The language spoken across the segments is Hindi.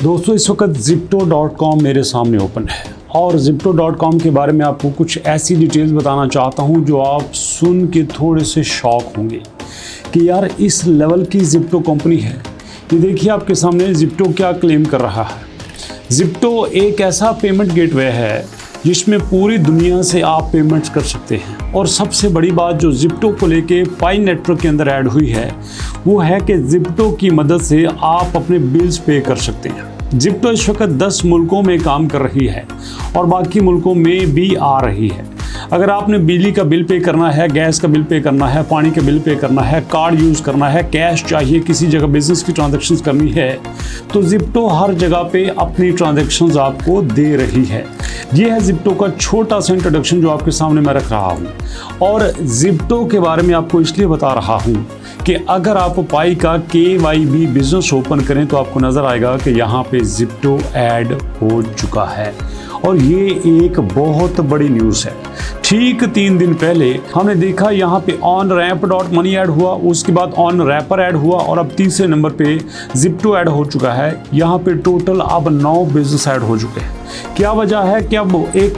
दोस्तों इस वक्त Zipto.com मेरे सामने ओपन है और Zipto.com के बारे में आपको कुछ ऐसी डिटेल्स बताना चाहता हूं जो आप सुन के थोड़े से शॉक होंगे कि यार इस लेवल की Zipto कंपनी है। ये देखिए आपके सामने Zipto क्या क्लेम कर रहा है। Zipto एक ऐसा पेमेंट गेटवे है जिसमें पूरी दुनिया से आप पेमेंट्स कर सकते हैं। और सबसे बड़ी बात जो Zipto को लेके पाई नेटवर्क के अंदर ऐड हुई है वो है कि Zipto की मदद से आप अपने बिल्स पे कर सकते हैं। Zipto इस वक्त 10 मुल्कों में काम कर रही है और बाकी मुल्कों में भी आ रही है। अगर आपने बिजली का बिल पे करना है, गैस का बिल पे करना है, पानी का बिल पे करना है, कार्ड यूज़ करना है, कैश चाहिए, किसी जगह बिजनेस की ट्रांजैक्शंस करनी है तो Zipto हर जगह पे अपनी ट्रांजैक्शंस आपको दे रही है। ये है Zipto का छोटा सा इंट्रोडक्शन जो आपके सामने मैं रख रहा हूँ। और Zipto के बारे में आपको इसलिए बता रहा हूँ कि अगर आप पाई का KYB बिजनेस ओपन करें तो आपको नज़र आएगा कि यहाँ पे Zipto ऐड हो चुका है और ये एक बहुत बड़ी न्यूज़ है। ठीक 3 दिन पहले हमने देखा यहाँ पे on ramp dot money add हुआ, उसके बाद ऑन रैपर ऐड हुआ और अब तीसरे नंबर पे Zipto ऐड हो चुका है। यहाँ पे टोटल अब 9 बिजनेस ऐड हो चुके हैं। क्या वजह है कि अब एक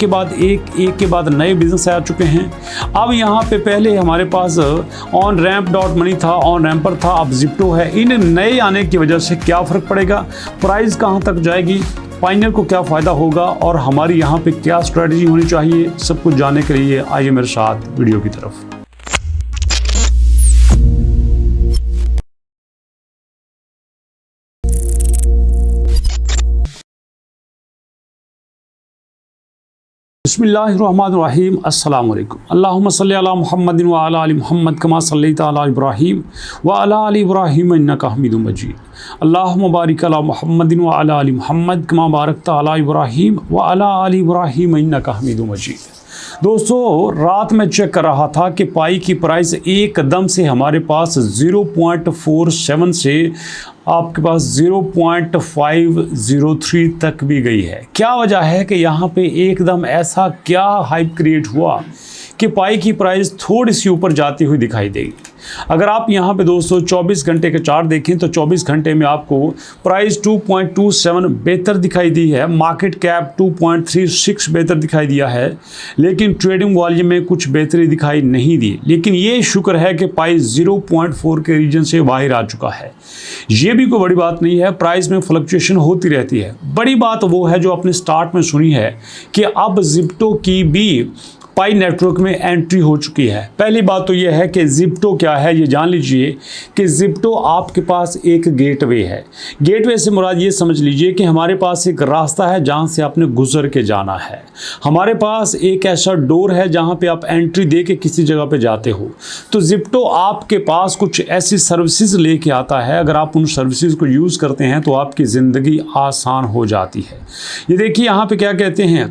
के बाद नए बिजनेस आ चुके हैं। अब यहाँ पे पहले हमारे pass on ramp dot money था, ऑन रैम्पर था, अब Zipto है। इन नए आने की वजह से क्या फ़र्क पड़ेगा, प्राइस कहाँ तक जाएगी, पाइनर को क्या फ़ायदा होगा और हमारी यहाँ पे क्या स्ट्रेटजी होनी चाहिए, सब कुछ जानने के लिए आइए मेरे साथ वीडियो की तरफ। बिस्मिल्लाहिर्रहमानिर्रहीम। अस्सलाम वालेकुम। अल्लाहुम्मा सल्ली अला मुहम्मदिन व अला आलि मुहम्मद कमा सल्लैता अला इब्राहीम व अला आलि इब्राहीम इन्नका हमीदुम मजीद। अल्लाहुम्मा बारिक अला मुहम्मदिन व अला आलि मुहम्मद कमा बारकता अला इब्राहीम व अला आलि इब्राहीम इन्नका हमीदुम मजीद। दोस्तों रात में चेक कर रहा था कि पाई की प्राइस एकदम से हमारे पास 0.47 से आपके पास 0.503 तक भी गई है। क्या वजह है कि यहाँ पे एकदम ऐसा क्या हाइप क्रिएट हुआ कि पाई की प्राइस थोड़ी सी ऊपर जाती हुई दिखाई देगी। अगर आप यहाँ पे दोस्तों 24 घंटे के चार्ट देखें तो 24 घंटे में आपको प्राइस 2.27 बेहतर दिखाई दी है, मार्केट कैप 2.36 बेहतर दिखाई दिया है, लेकिन ट्रेडिंग वॉल्यूम में कुछ बेहतरी दिखाई नहीं दी। लेकिन ये शुक्र है कि प्राइस 0.4 के रीजन से बाहर आ चुका है। ये भी कोई बड़ी बात नहीं है, प्राइस में फ्लक्चुएशन होती रहती है। बड़ी बात वो है जो आपने स्टार्ट में सुनी है कि अब Zipto की भी पाई नेटवर्क में एंट्री हो चुकी है। पहली बात तो यह है कि Zipto क्या है ये जान लीजिए कि Zipto आपके पास एक गेटवे है। गेटवे से मुराद ये समझ लीजिए कि हमारे पास एक रास्ता है जहाँ से आपने गुजर के जाना है। हमारे पास एक ऐसा डोर है जहाँ पे आप एंट्री दे के किसी जगह पे जाते हो। तो Zipto आपके पास कुछ ऐसी सर्विसेज लेके आता है, अगर आप उन सर्विसेज को यूज़ करते हैं तो आपकी ज़िंदगी आसान हो जाती है। ये देखिए यहाँ पे क्या कहते हैं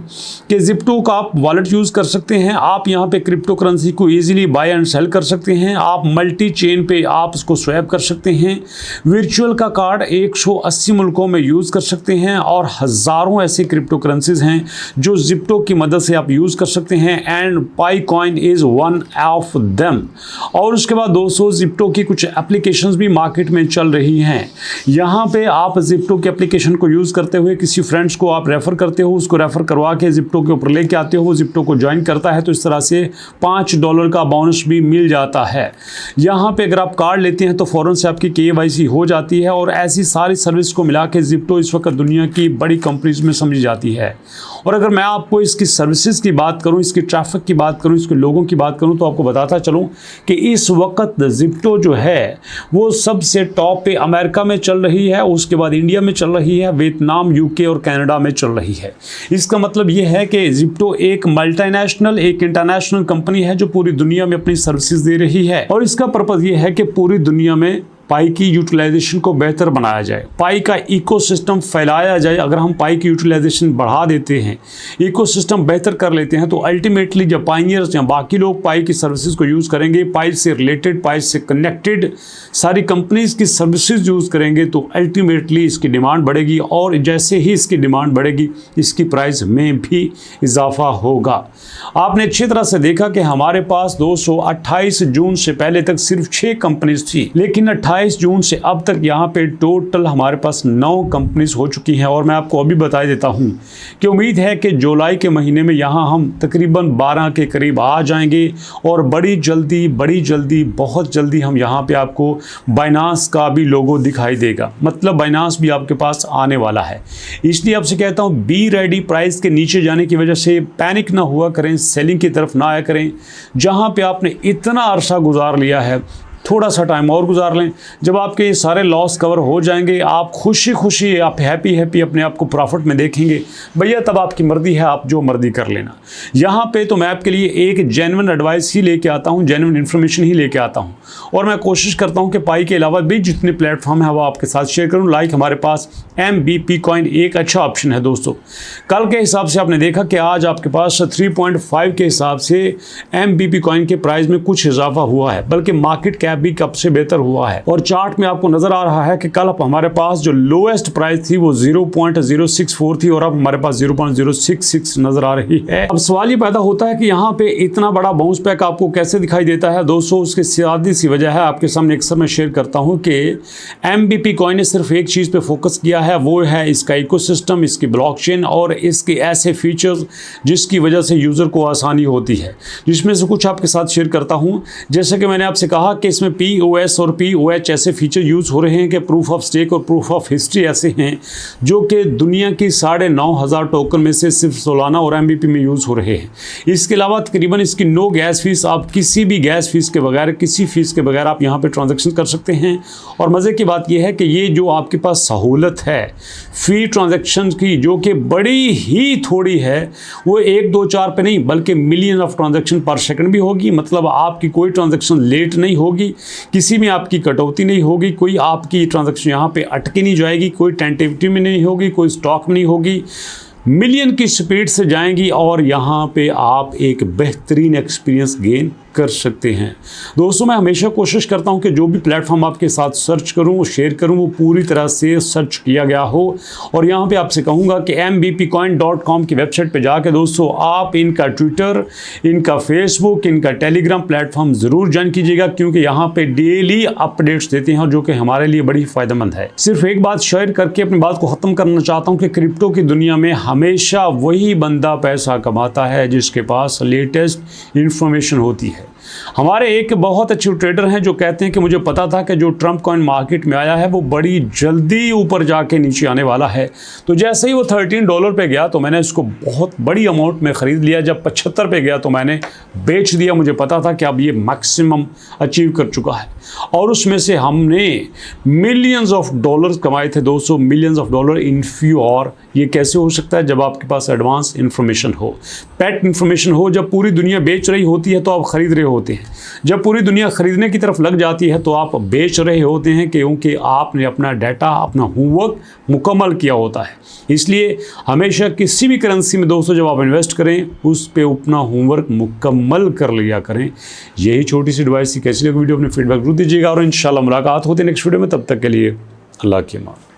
कि Zipto का आप वॉलेट यूज़ कर सकते हैं, आप यहाँ पे क्रिप्टो करेंसी को इजीली बाय एंड सेल कर सकते हैं, आप मल्टी चेन पे आप इसको स्वैप कर सकते हैं, वर्चुअल का कार्ड 180 मुल्कों में यूज़ कर सकते हैं और हज़ारों ऐसे क्रिप्टो करेंसीज हैं जो Zipto की मदद से आप यूज़ कर सकते हैं and pi coin is one of them. और उसके बाद दोस्तों Zipto की कुछ एप्लीकेशंस भी मार्केट में चल रही हैं। यहाँ पे आप Zipto की एप्लीकेशन को यूज़ करते हुए किसी फ्रेंड्स को आप रेफ़र करते हो, उसको रेफ़र करवा के Zipto के ऊपर लेके आते हो, Zipto को ज्वाइन करता है तो इस तरह से $5 का बोनस भी मिल जाता है। यहाँ पे अगर आप कार्ड लेते हैं तो फ़ौरन से आपकी KYC हो जाती है और ऐसी सारी सर्विस को मिला के Zipto इस वक्त दुनिया की बड़ी कंपनीज में समझी जाती है। और अगर मैं आपको इसकी सर्विसेज की बात करूँ, इसकी ट्रैफिक की बात करूँ, इसके लोगों की बात करूँ तो आपको बताता चलूँ कि इस वक्त Zipto जो है वो सबसे टॉप पे अमेरिका में चल रही है, उसके बाद इंडिया में चल रही है, वियतनाम, UK और कनाडा में चल रही है। इसका मतलब ये है कि Zipto एक मल्टीनेशनल, एक इंटरनेशनल कंपनी है जो पूरी दुनिया में अपनी सर्विसेज दे रही है और इसका पर्पज़ ये है कि पूरी दुनिया में पाई की यूटिलाइजेशन को बेहतर बनाया जाए, पाई का इकोसिस्टम फैलाया जाए। अगर हम पाई की यूटिलाइजेशन बढ़ा देते हैं, इकोसिस्टम बेहतर कर लेते हैं तो अल्टीमेटली जब पाइनियर्स या बाकी लोग पाई की सर्विसेज को यूज़ करेंगे, पाई से रिलेटेड, पाई से कनेक्टेड सारी कंपनीज की सर्विसेज यूज़ करेंगे तो अल्टीमेटली इसकी डिमांड बढ़ेगी और जैसे ही इसकी डिमांड बढ़ेगी इसकी प्राइस में भी इजाफा होगा। आपने अच्छी तरह से देखा कि हमारे पास 28 जून से पहले तक सिर्फ 6 कंपनीज थी, लेकिन 28 22 जून से अब तक यहाँ पे टोटल हमारे पास 9 कंपनीज हो चुकी हैं और मैं आपको अभी बता देता हूँ कि उम्मीद है कि जुलाई के महीने में यहाँ हम तकरीबन 12 के करीब आ जाएंगे और बड़ी जल्दी बहुत जल्दी हम यहाँ पे आपको बाइनांस का भी लोगो दिखाई देगा, मतलब बाइनांस भी आपके पास आने वाला है। इसलिए आपसे कहता हूँ बी रेडी, प्राइस के नीचे जाने की वजह से पैनिक ना हुआ करें, सेलिंग की तरफ ना आया करें। जहाँ पे आपने इतना अरसा गुजार लिया है थोड़ा सा टाइम और गुजार लें। जब आपके ये सारे लॉस कवर हो जाएंगे आप खुशी आप हैप्पी अपने आप को प्रॉफिट में देखेंगे भैया, तब आपकी मर्जी है, आप जो मर्जी कर लेना। यहाँ पे तो मैं आपके लिए एक जेन्युइन एडवाइस ही लेके आता हूँ, जेन्युइन इन्फॉर्मेशन ही लेके आता हूँ और मैं कोशिश करता हूँ कि पाई के अलावा भी जितने प्लेटफॉर्म है वो आपके साथ शेयर करूँ। लाइक हमारे पास MBP कॉइन एक अच्छा ऑप्शन है दोस्तों। कल के हिसाब से आपने देखा कि आज आपके पास 3.5 के हिसाब से MBP कॉइन के प्राइस में कुछ इजाफा हुआ है, बल्कि मार्केट कैप भी कब से बेहतर हुआ है। और चार्ट में आपको नजर आ रहा है कि कल हमारे पास जो लोएस्ट प्राइस थी वो 0.064 थी और अब हमारे पास 0.066 नजर आ रही है। अब सवाल ये पैदा होता है कि यहाँ पे इतना बड़ा बाउंस बैक आपको कैसे दिखाई देता है दोस्तों। उसकी सीधी सी वजह है, आपके सामने अक्सर मैं शेयर करता हूँ कि MBP कॉइन ने सिर्फ एक चीज पे फोकस किया है, वो है इसका इकोसिस्टम, इसकी ब्लॉकचेन और इसके ऐसे फीचर्स जिसकी वजह से यूजर को आसानी होती है, जिसमें से कुछ आपके साथ शेयर करता हूँ। जैसे कि मैंने आपसे कहा कि इसमें POS और POH ऐसे फीचर यूज हो रहे हैं कि प्रूफ ऑफ स्टेक और प्रूफ ऑफ हिस्ट्री ऐसे हैं जो कि दुनिया की 9,500 टोकन में से सिर्फ सोलाना और MBP में यूज हो रहे हैं। इसके अलावा तकरीबन इसकी नो गैस फीस, आप किसी भी गैस फीस के बगैर, किसी फीस के बगैर आप यहाँ पे ट्रांजैक्शन कर सकते हैं। और मज़े की बात यह है कि ये जो आपके पास सहूलत है फी ट्रांजैक्शन की, जो कि बड़ी ही थोड़ी है, वो 1 2 4 पे नहीं बल्कि मिलियन ऑफ ट्रांजैक्शन पर सेकंड भी होगी। मतलब आपकी कोई ट्रांजैक्शन लेट नहीं होगी, किसी में आपकी कटौती नहीं होगी, कोई आपकी ट्रांजैक्शन यहाँ पे अटकी नहीं जाएगी, कोई टेंटेटिव में नहीं होगी, कोई स्टॉक में नहीं होगी, मिलियन की स्पीड से जाएंगी और यहाँ पे आप एक बेहतरीन एक्सपीरियंस गेन कर सकते हैं। दोस्तों मैं हमेशा कोशिश करता हूं कि जो भी प्लेटफॉर्म आपके साथ सर्च करूं, शेयर करूं, वो पूरी तरह से सर्च किया गया हो। और यहां पे आपसे कहूंगा कि mbpcoin.com की वेबसाइट पे जाके दोस्तों आप इनका ट्विटर, इनका फेसबुक, इनका टेलीग्राम प्लेटफॉर्म ज़रूर ज्वाइन कीजिएगा, क्योंकि यहाँ पे डेली अपडेट्स देते हैं जो कि हमारे लिए बड़ी फ़ायदेमंद है। सिर्फ एक बात शेयर करके अपनी बात को ख़त्म करना चाहता हूँ कि क्रिप्टो की दुनिया में हमेशा वही बंदा पैसा कमाता है जिसके पास लेटेस्ट इंफॉर्मेशन होती है। हमारे एक बहुत अच्छे ट्रेडर हैं जो कहते हैं कि मुझे पता था कि जो ट्रम्प कॉइन मार्केट में आया है वो बड़ी जल्दी ऊपर जाके नीचे आने वाला है। तो जैसे ही वो $13 पे गया तो मैंने इसको बहुत बड़ी अमाउंट में ख़रीद लिया। जब 75 पे गया तो मैंने बेच दिया। मुझे पता था कि अब ये मैक्सिमम अचीव कर चुका है और उसमें से हमने मिलियंस ऑफ डॉलर्स कमाए थे दोस्तों, millions of dollar in few. और ये कैसे हो सकता है? जब आपके पास एडवांस इन्फॉर्मेशन हो, पेट इन्फॉर्मेशन हो। जब पूरी दुनिया बेच रही होती है तो आप खरीद रहे होते हैं, जब पूरी दुनिया खरीदने की तरफ लग जाती है तो आप बेच रहे होते हैं, क्योंकि आपने अपना डाटा, अपना होमवर्क मुकम्मल किया होता है। इसलिए हमेशा किसी भी करेंसी में दोस्तों जब आप इन्वेस्ट करें उस पे अपना होमवर्क मुकम्मल कर लिया करें। यही छोटी सी एडवाइस थी। कैसी लगी वीडियो? अपने फीडबैक जरूर दीजिएगा और इंशाल्लाह मुलाकात होती है नेक्स्ट वीडियो में। तब तक के लिए अल्लाह की अमान।